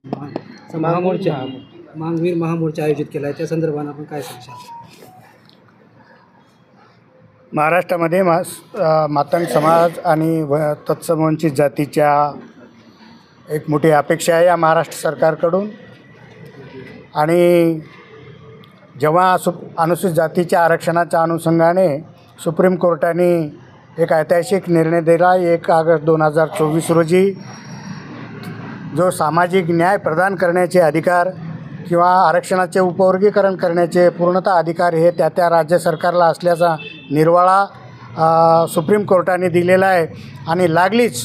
महामोर्चा मांगवीर महामोर्चा आयोजित केला आहे, त्या संदर्भात आपण काय सांगशाल? महाराष्ट्रामध्ये मातंग समाज आणि तत्सम वंचित जातीच्या एक मोठी अपेक्षा आहे या महाराष्ट्र सरकारकडून। आणि जेव्हा अनुसूचित जातीच्या आरक्षणाच्या अनुषंगाने सुप्रीम कोर्टाने एक ऐतिहासिक निर्णय दिला 1 ऑगस्ट 2024 रोजी, जो सामाजिक न्याय प्रदान करण्याचे अधिकार किंवा आरक्षणाचे उपवर्गीकरण करण्याचे पूर्णतः अधिकार हे त्या राज्य सरकारला असल्याचा निर्वाळा सुप्रीम कोर्टाने दिलेला आहे। आणि लागलीच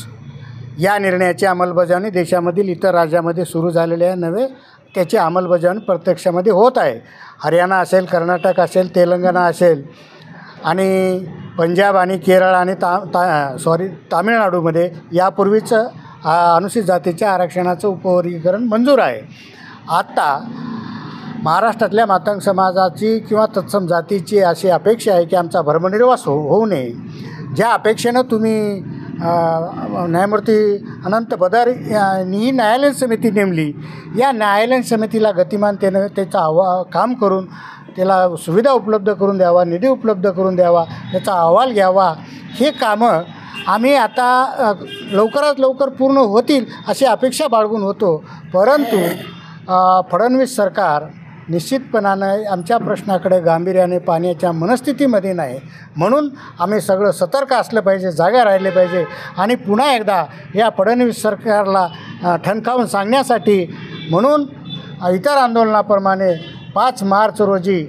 या निर्णयाची अंमलबजावणी देशामधील इतर राज्यामध्ये सुरू झालेली आहे, नव्हे त्याची अंमलबजावणी प्रत्यक्षामध्ये होत आहे। हरियाणा असेल, कर्नाटक असेल, तेलंगणा असेल आणि पंजाब आणि केरळ आणि तामिळनाडूमध्ये यापूर्वीच अनुसूचित जातीच्या आरक्षणाचं उपवर्गीकरण मंजूर आहे। आत्ता महाराष्ट्रातल्या मातंग समाजाची किंवा तत्सम जातीची अशी अपेक्षा आहे की आमचा भरमनिर्वाह होऊ नये। ज्या अपेक्षेनं तुम्ही न्यायमूर्ती अनंत बदर यांनी न्यायालयीन समिती नेमली, या न्यायालयीन समितीला गतिमानतेनं त्याचं काम करून त्याला सुविधा उपलब्ध करून द्यावा, निधी उपलब्ध करून द्यावा, त्याचा अहवाल घ्यावा, हे कामं आम्ही आता लवकरात लवकर पूर्ण होतील अशी अपेक्षा बाळगून होतो। परंतु फडणवीस सरकार निश्चितपणानं आमच्या प्रश्नाकडे गांभीर्याने पाहण्याच्या मनस्थितीमध्ये नाही, म्हणून आम्ही सगळं सतर्क असलं पाहिजे, जागा राहिले पाहिजे। आणि पुन्हा एकदा या फडणवीस सरकारला ठणकावून सांगण्यासाठी म्हणून इतर आंदोलनाप्रमाणे 5 मार्च रोजी,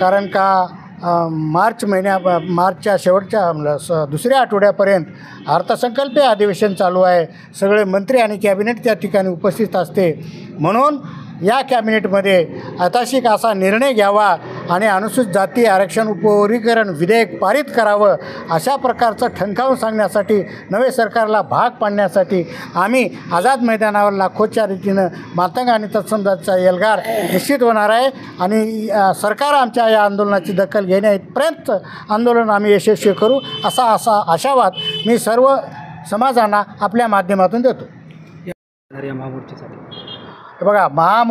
कारण का मार्चच्या शेवटच्या दुसऱ्या आठवड्यापर्यंत अर्थसंकल्पीय अधिवेशन चालू आहे, सगळे मंत्री आणि कॅबिनेट त्या ठिकाणी उपस्थित असते, म्हणून या कॅबिनेटमध्ये ऐतिहासिक असा निर्णय घ्यावा आणि अनुसूचित जाती आरक्षण उपवर्गीकरण विधेयक पारित करावं, अशा प्रकारचं ठणकावून सांगण्यासाठी, नवे सरकारला भाग पाडण्यासाठी आम्ही आझाद मैदानावर लाखोच्या रीतीनं मातंग आणि तत्सम जातीचा एल्गार निश्चित होणार आहे। आणि सरकार आमच्या या आंदोलनाची दखल घेण्यापर्यंत आंदोलन आम्ही यशस्वी करू असा आशावाद मी सर्व समाजांना आपल्या माध्यमातून देतो। या महामोर्चासाठी बघा,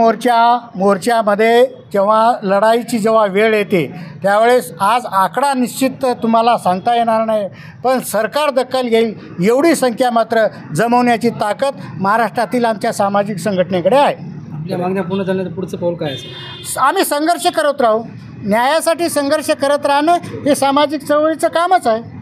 मोर्चामध्ये जेव्हा लढाईची वेळ येते त्यावेळेस आज आकडा निश्चित तुम्हाला सांगता येणार नाही, पण सरकार दखल घेईल एवढी संख्या मात्र जमवण्याची ताकद महाराष्ट्रातील आमच्या सामाजिक संघटनेकडे आहे। आपल्या मागण्या पूर्ण झाल्यानंतर पुढचं पाऊल काय असेल? आम्ही संघर्ष करत राहू, न्यायासाठी संघर्ष करत राहणं हे सामाजिक चळवळीचं कामच आहे।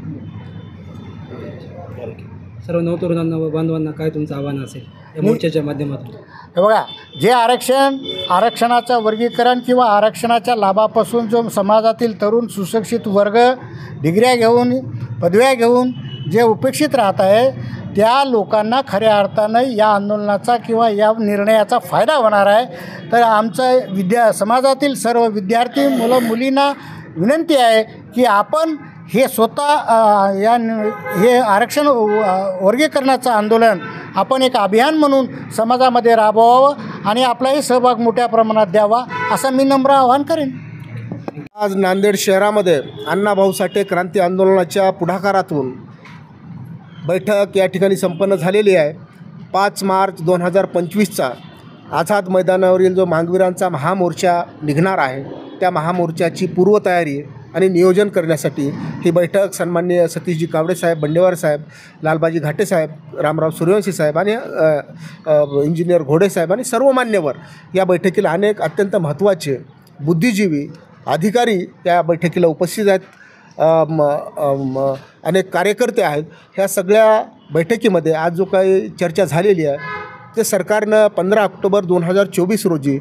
सर्व नवतरुणांना व बांधवांना काय तुमचं आव्हान असेल या मोर्चाच्या माध्यमातून? हे बघा, जे आरक्षणाचं वर्गीकरण किंवा आरक्षणाच्या लाभापासून जो समाजातील तरुण सुशिक्षित वर्ग डिग्र्या घेऊन, पदव्या घेऊन जे उपेक्षित राहत आहे, त्या लोकांना खऱ्या अर्थानं या आंदोलनाचा किंवा या निर्णयाचा फायदा होणार आहे। तर आमचं समाजातील सर्व विद्यार्थी मुलींना विनंती आहे की आपण हे स्वतः हे आरक्षण वर्गीकरणाचं आंदोलन आपण एक अभियान म्हणून समाजामध्ये राबवावं आणि आपलाही सहभाग मोठ्या प्रमाणात द्यावा असं मी नम्र आवाहन करेन। आज नांदेड शहरामध्ये अण्णाभाऊ साठे क्रांती आंदोलनाच्या पुढाकारातून बैठक या ठिकाणी संपन्न झालेली आहे। 5 मार्च 2025चा आझाद मैदानावरील जो मांगवीरांचा महामोर्चा निघणार आहे, त्या महामोर्चाची पूर्वतयारी आणि नियोजन करण्यासाठी ही बैठक सन्माननीय सतीशजी कावडे साहेब, बंडेवार साहेब, लालबाजी घाटे साहेब, रामराव सूर्यवंशी साहेब आणि इंजिनियर घोडे साहेब आणि सर्व मान्यवर या बैठकीला अनेक अत्यंत महत्त्वाचे बुद्धिजीवी अधिकारी या बैठकीला उपस्थित आहेत, अनेक कार्यकर्ते आहेत। ह्या सगळ्या बैठकीमध्ये आज जो काही चर्चा झालेली आहे ते सरकारनं 15 ऑक्टोबर 2024 रोजी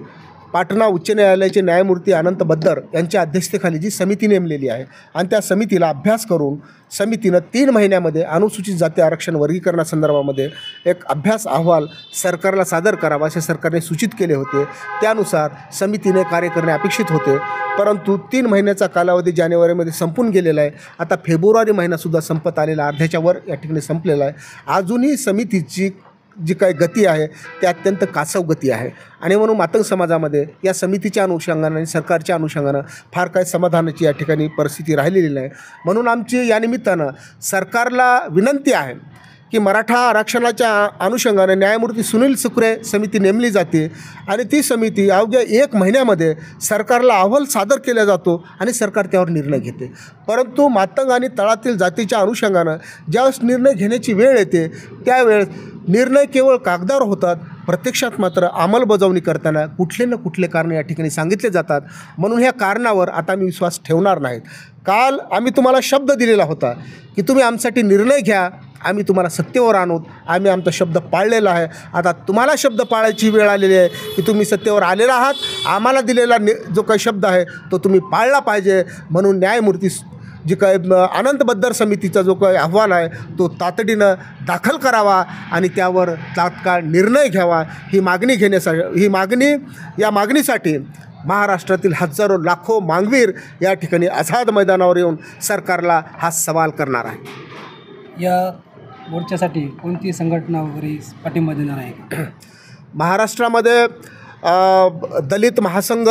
पाटणा उच्च न्यायालयाचे न्यायमूर्ती अनंत बद्दर यांच्या अध्यक्षतेखाली जी समिती नेमलेली आहे आणि त्या समितीला अभ्यास करून समितीनं 3 महिन्यामध्ये अनुसूचित जाती आरक्षण वर्गीकरणासंदर्भामध्ये एक अभ्यास अहवाल सरकारला सादर करावा असे सरकारने सूचित केले होते। त्यानुसार समितीने कार्य करणे अपेक्षित होते, परंतु 3 महिन्याचा कालावधी जानेवारीमध्ये संपून गेलेला आहे। आता फेब्रुवारी महिनासुद्धा संपत आलेला, अर्ध्याच्या वर या ठिकाणी संपलेला आहे। अजूनही समितीची जी काही गती आहे ती अत्यंत कासव गती आहे आणि म्हणून मातंग समाजामध्ये या समितीच्या अनुषंगाने आणि सरकारच्या अनुषंगानं फार काही समाधानाची या ठिकाणी परिस्थिती राहिलेली नाही। म्हणून आमची या निमित्तानं सरकारला विनंती आहे की मराठा आरक्षणाच्या अनुषंगाने न्यायमूर्ती सुनील सुकरे समिती नेमली जाते आणि ती समिती अवघ्या 1 महिन्यामध्ये सरकारला अहवाल सादर केला जातो आणि सरकार त्यावर निर्णय घेते. परंतु मातंग आणि तळातील जातीच्या अनुषंगानं ज्यावेळेस निर्णय घेण्याची वेळ येते त्यावेळेस निर्णय केवळ कागदावर होतात, प्रत्यक्षात मात्र अंमलबजावणी करताना कुठले ना कुठले कारण या ठिकाणी सांगितले जातात. म्हणून ह्या कारणावर आता मी विश्वास ठेवणार नाहीत. काल आम्ही तुम्हाला शब्द दिलेला होता की तुम्ही आमच्यासाठी निर्णय घ्या, आम्ही तुम्हाला सत्तेवर आणू. आम्ही आमचा शब्द पाळलेला आहे. आता तुम्हाला शब्द पाळायची वेळ आलेली आहे की तुम्ही सत्तेवर आलेला आहात. आम्हाला दिलेला जो काही शब्द आहे तो तुम्ही पाळला पाहिजे. म्हणून न्यायमूर्ती जी काय अनंत बद्दर समितीचा जो काही अहवाल आहे तो तातडीनं दाखल करावा आणि त्यावर तात्काळ निर्णय घ्यावा. या मागणीसाठी महाराष्ट्रातील हजारो लाखो मांगवीर या ठिकाणी आझाद मैदानावर येऊन सरकारला हा सवाल करणार आहे. या मोर्चासाठी कोणती संघटना वगैरे पाठिंबा देणार आहे? महाराष्ट्रामध्ये दलित महासंघ,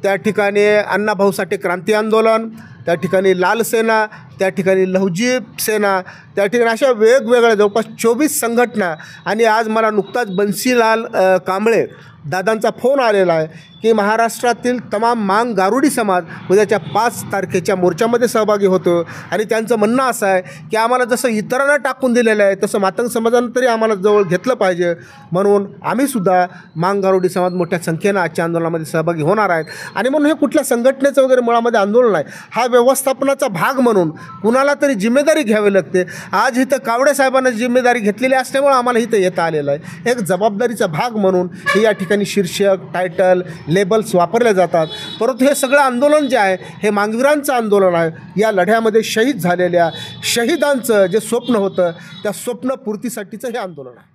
त्या ठिकाणी अण्णाभाऊ साठे क्रांती आंदोलन, त्या ठिकाणी लाल सेना, त्या ठिकाणी लहुजी सेना, त्या ठिकाणी अशा वेगवेगळ्या जवळपास 24 संघटना. आणि आज मला नुकताच बन्सीलाल कांबळे दादांचा फोन आलेला आहे की महाराष्ट्रातील तमाम मांग गारुडी समाज उद्याच्या 5 तारखेच्या मोर्चामध्ये सहभागी होतो. आणि त्यांचं म्हणणं असं आहे की आम्हाला जसं इतरांना टाकून दिलेलं आहे तसं मातंग समाजानं तरी आम्हाला जवळ घेतलं पाहिजे. म्हणून आम्हीसुद्धा मांग गारुडी समाज मोठ्या संख्येनं आजच्या आंदोलनामध्ये सहभागी होणार आहेत. आणि म्हणून हे कुठल्या संघटनेचं वगैरे मुळामध्ये आंदोलन आहे, हा व्यवस्थापनाचा भाग म्हणून कुणाला तरी जिम्मेदारी घ्यावी लागते. आज इथं कावडे साहेबांना जिम्मेदारी घेतलेली असल्यामुळे आम्हाला इथं येता आलेलं आहे. एक जबाबदारीचा भाग म्हणून हे या ठिकाणी शीर्षक, टायटल, लेबल्स वापरले जातात. परंतु हे सगळं आंदोलन जे आहे हे मांगवीरांचं आंदोलन आहे. या लढ्यामध्ये शहीद झालेल्या शहीदांचं जे स्वप्न होतं त्या स्वप्नपूर्तीसाठीचं हे आंदोलन आहे.